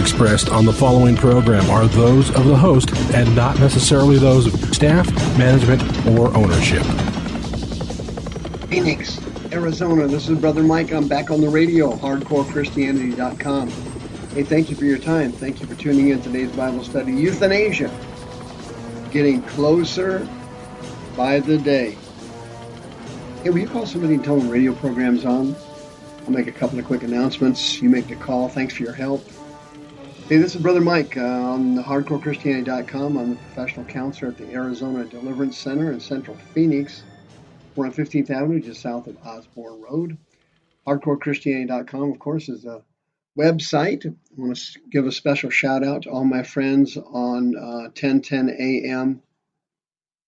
expressed on the following program are those of the host and not necessarily those of staff, management, or ownership. Phoenix, Arizona, this is Brother Mike. I'm back on the radio, hardcorechristianity.com. Hey, thank you for your time. Thank you for tuning in today's Bible study. Euthanasia, getting closer by the day. Hey, will you call somebody and tell them radio program's on? I'll make a couple of quick announcements. You make the call. Thanks for your help. Hey, this is Brother Mike on the hardcorechristianity.com. I'm the professional counselor at the Arizona Deliverance Center in Central Phoenix. We're on 15th Avenue, just south of Osborne Road. Hardcorechristianity.com, of course, is a website. I want to give a special shout out to all my friends on 1010 AM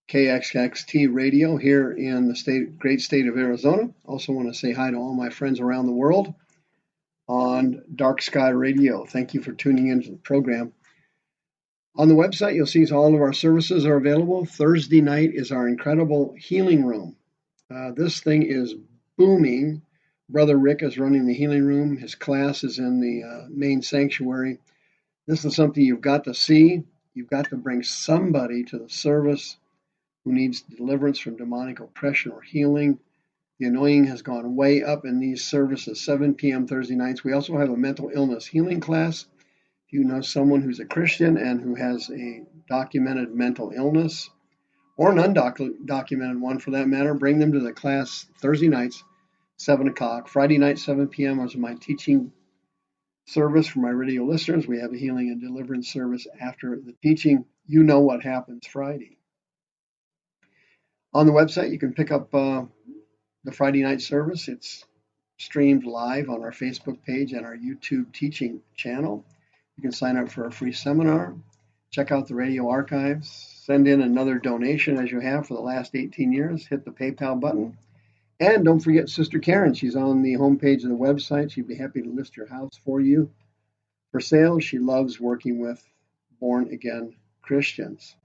KXXT radio here in the great state of Arizona. Also want to say hi to all my friends around the world on Dark Sky Radio. Thank you for tuning into the program. On the website, you'll see all of our services are available. Thursday night is our incredible healing room. This thing is booming. Brother Rick is running the healing room. His class is in the main sanctuary. This is something you've got to see. You've got to bring somebody to the service who needs deliverance from demonic oppression or healing. The anointing has gone way up in these services, 7 p.m. Thursday nights. We also have a mental illness healing class. If you know someone who's a Christian and who has a documented mental illness, or an undocumented one for that matter, bring them to the class Thursday nights, 7 o'clock. Friday night, 7 p.m. is my teaching service for my radio listeners. We have a healing and deliverance service after the teaching. You know what happens Friday. On the website, you can pick up the Friday night service. It's streamed live on our Facebook page and our YouTube teaching channel. You can sign up for a free seminar, check out the radio archives, send in another donation as you have for the last 18 years, hit the PayPal button. And don't forget Sister Karen. She's on the homepage of the website. She'd be happy to list your house for you for sale. She loves working with born-again Christians.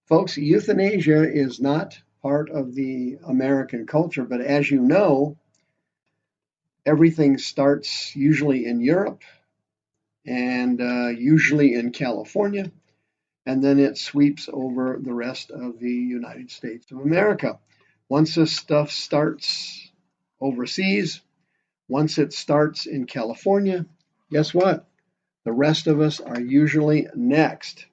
Folks, euthanasia is not part of the American culture, but as you know, everything starts usually in Europe and usually in California, and then it sweeps over the rest of the United States of America. Once this stuff starts overseas, once it starts in California, guess what? The rest of us are usually next.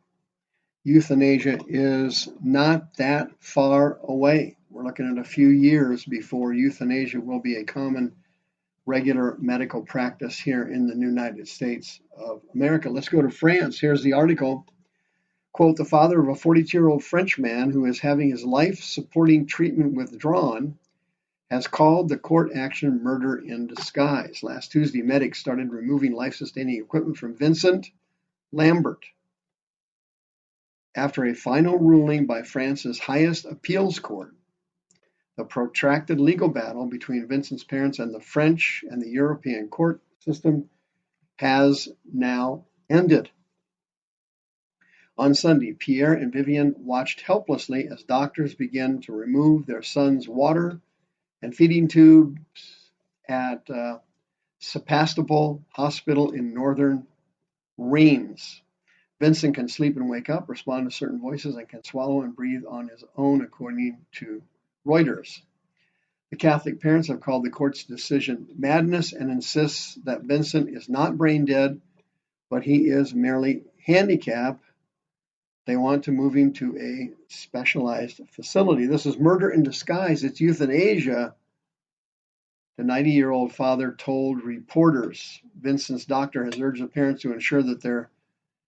Euthanasia is not that far away. We're looking at a few years before euthanasia will be a common, regular medical practice here in the United States of America. Let's go to France. Here's the article. Quote, the father of a 42-year-old French man who is having his life-supporting treatment withdrawn has called the court action murder in disguise. Last Tuesday, medics started removing life-sustaining equipment from Vincent Lambert after a final ruling by France's highest appeals court. The protracted legal battle between Vincent's parents and the French and the European court system has now ended. On Sunday, Pierre and Vivian watched helplessly as doctors began to remove their son's water and feeding tubes at Sebastopol Hospital in northern Reims. Vincent can sleep and wake up, respond to certain voices, and can swallow and breathe on his own, according to Reuters. The Catholic parents have called the court's decision madness and insists that Vincent is not brain dead, but he is merely handicapped. They want to move him to a specialized facility. This is murder in disguise. It's euthanasia, the 90-year-old father told reporters. Vincent's doctor has urged the parents to ensure that their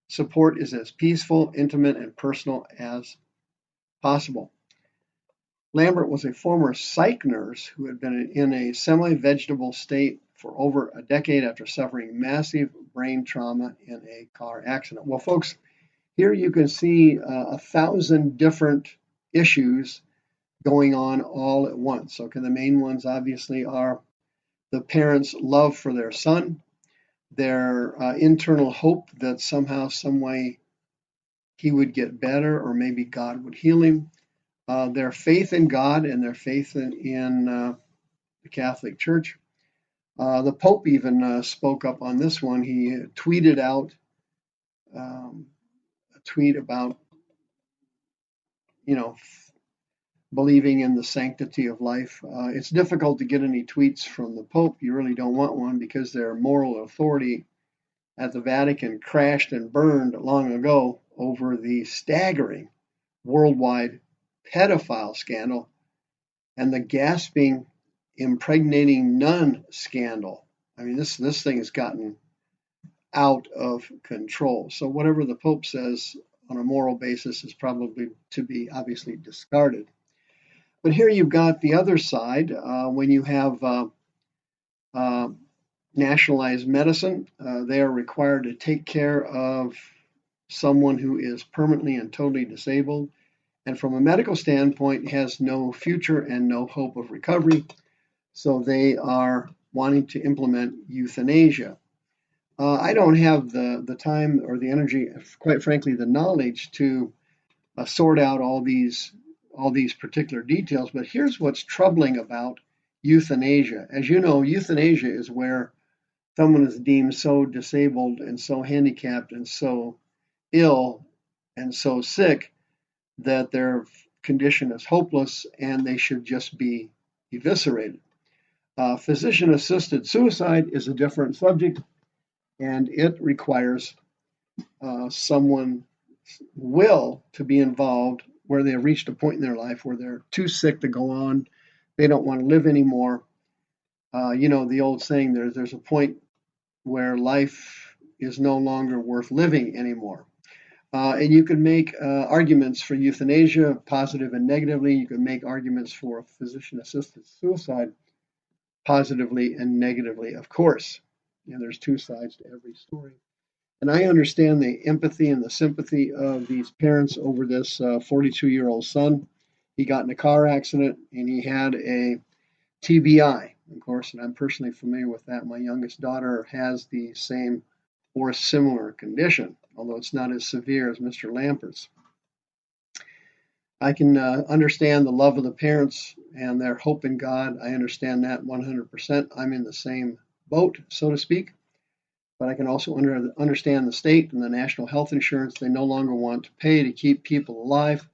support is as peaceful, intimate, and personal as possible. Lambert was a former psych nurse who had been in a semi-vegetable state for over a decade after suffering massive brain trauma in a car accident. Well, folks, here you can see 1,000 different issues going on all at once. Okay, the main ones obviously are the parents' love for their son, their internal hope that somehow, some way, he would get better, or maybe God would heal him, their faith in God and their faith in the Catholic Church. The Pope even spoke up on this one. He tweeted out a tweet about, believing in the sanctity of life. It's difficult to get any tweets from the Pope. You really don't want one because their moral authority at the Vatican crashed and burned long ago over the staggering worldwide pedophile scandal and the gasping impregnating nun scandal. I mean, this thing has gotten out of control. So whatever the Pope says on a moral basis is probably to be obviously discarded. But here you've got the other side when you have nationalized medicine. They are required to take care of someone who is permanently and totally disabled, and from a medical standpoint has no future and no hope of recovery. So they are wanting to implement euthanasia. I don't have the time or the energy, quite frankly, the knowledge to sort out all these particular details. But here's what's troubling about euthanasia. As you know, euthanasia is where someone is deemed so disabled and so handicapped and so ill and so sick that their condition is hopeless and they should just be eviscerated. Physician-assisted suicide is a different subject, and it requires someone's will to be involved where they have reached a point in their life where they're too sick to go on, they don't want to live anymore. The old saying, there's a point where life is no longer worth living anymore. And you can make arguments for euthanasia, positive and negatively. You can make arguments for physician-assisted suicide, positively and negatively, of course. And there's two sides to every story. And I understand the empathy and the sympathy of these parents over this 42-year-old son. He got in a car accident and he had a TBI, of course, and I'm personally familiar with that. My youngest daughter has the same or similar condition, although it's not as severe as Mr. Lampert's. I can understand the love of the parents and their hope in God. I understand that 100%. I'm in the same boat, so to speak. But I can also understand the state and the national health insurance. They no longer want to pay to keep people alive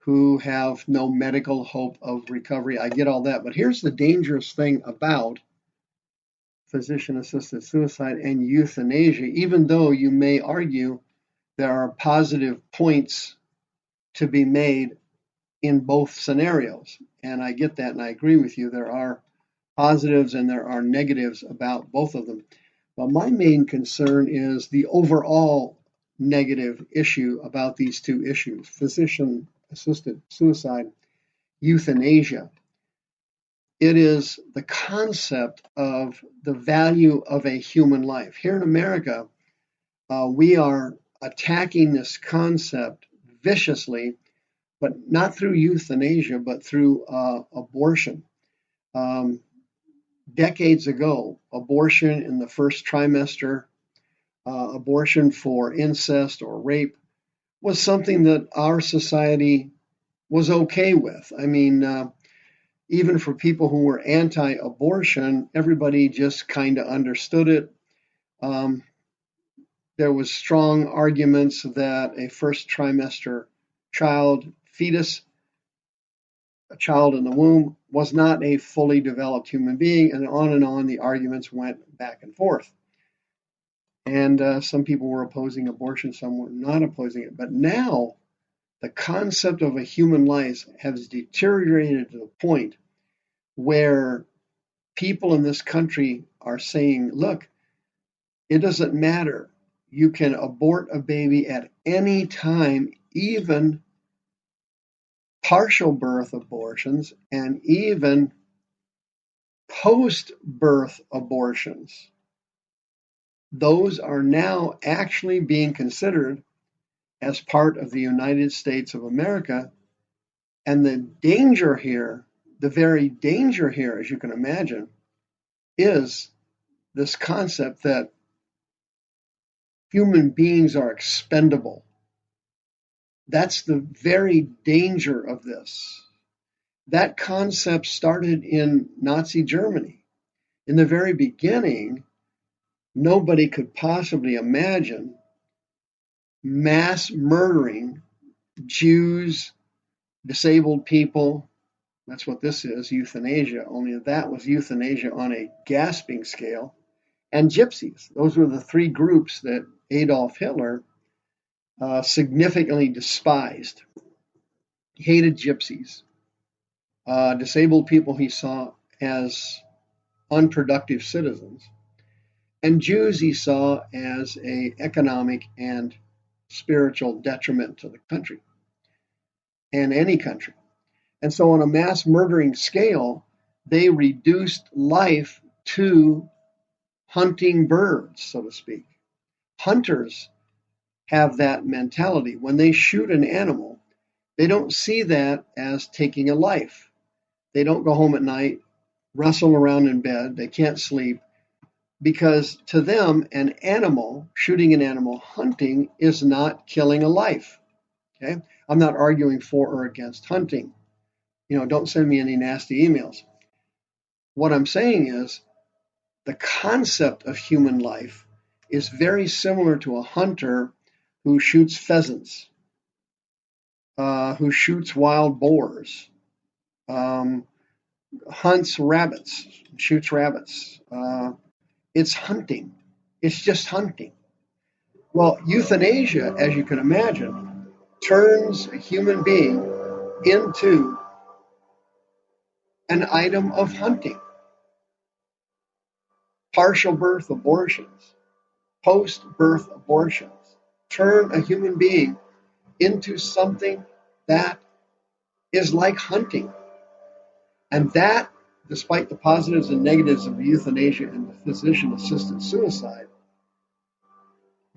who have no medical hope of recovery. I get all that. But here's the dangerous thing about physician-assisted suicide and euthanasia. Even though you may argue there are positive points to be made in both scenarios, and I get that and I agree with you, there are positives and there are negatives about both of them. But my main concern is the overall negative issue about these two issues, physician-assisted suicide, euthanasia. It is the concept of the value of a human life. Here in America, we are attacking this concept viciously, but not through euthanasia, but through abortion. Decades ago, abortion in the first trimester, abortion for incest or rape was something that our society was okay with. I mean, even for people who were anti-abortion, everybody just kind of understood it. There was strong arguments that a first trimester fetus, a child in the womb, was not a fully developed human being, and on the arguments went back and forth. And some people were opposing abortion, some were not opposing it. But now the concept of a human life has deteriorated to the point where people in this country are saying, look, it doesn't matter. You can abort a baby at any time, even partial birth abortions and even post-birth abortions. Those are now actually being considered as part of the United States of America. And the danger here, the very danger here, as you can imagine, is this concept that human beings are expendable. That's the very danger of this. That concept started in Nazi Germany. In the very beginning, nobody could possibly imagine mass murdering Jews, disabled people. That's what this is, euthanasia, only that was euthanasia on a gasping scale. And gypsies. Those were the three groups that Adolf Hitler significantly despised. He hated gypsies. Disabled people he saw as unproductive citizens. And Jews he saw as an economic and spiritual detriment to the country and any country. And so on a mass murdering scale, they reduced life to hunting birds, so to speak. Hunters have that mentality. When they shoot an animal, they don't see that as taking a life. They don't go home at night, wrestle around in bed, they can't sleep, because to them, an animal, shooting an animal, hunting, is not killing a life. Okay? I'm not arguing for or against hunting. Don't send me any nasty emails. What I'm saying is the concept of human life is very similar to a hunter who shoots pheasants, who shoots wild boars, hunts rabbits, shoots rabbits. It's hunting. It's just hunting. Well, euthanasia, as you can imagine, turns a human being into an item of hunting. Partial birth abortions, post-birth abortions, turn a human being into something that is like hunting. And that, despite the positives and negatives of euthanasia and the physician-assisted suicide,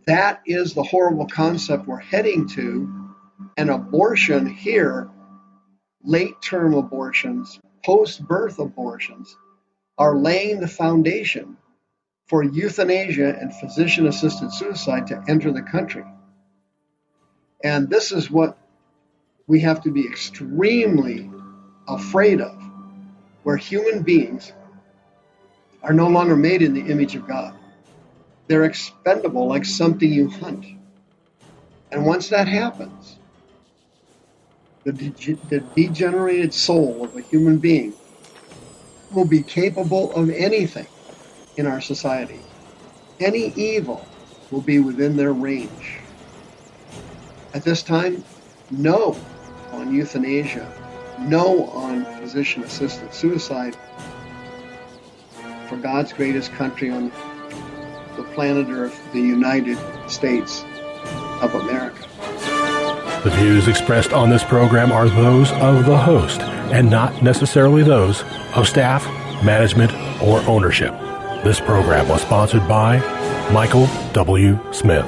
that is the horrible concept we're heading to. An abortion here, late-term abortions, post-birth abortions, are laying the foundation for euthanasia and physician-assisted suicide to enter the country. And this is what we have to be extremely afraid of, where human beings are no longer made in the image of God. They're expendable like something you hunt. And once that happens, the degenerated soul of a human being will be capable of anything in our society. Any evil will be within their range. At this time, no on euthanasia, no on physician-assisted suicide for God's greatest country on the planet Earth, the United States of America. The views expressed on this program are those of the host and not necessarily those of staff, management, or ownership. This program was sponsored by Michael W. Smith.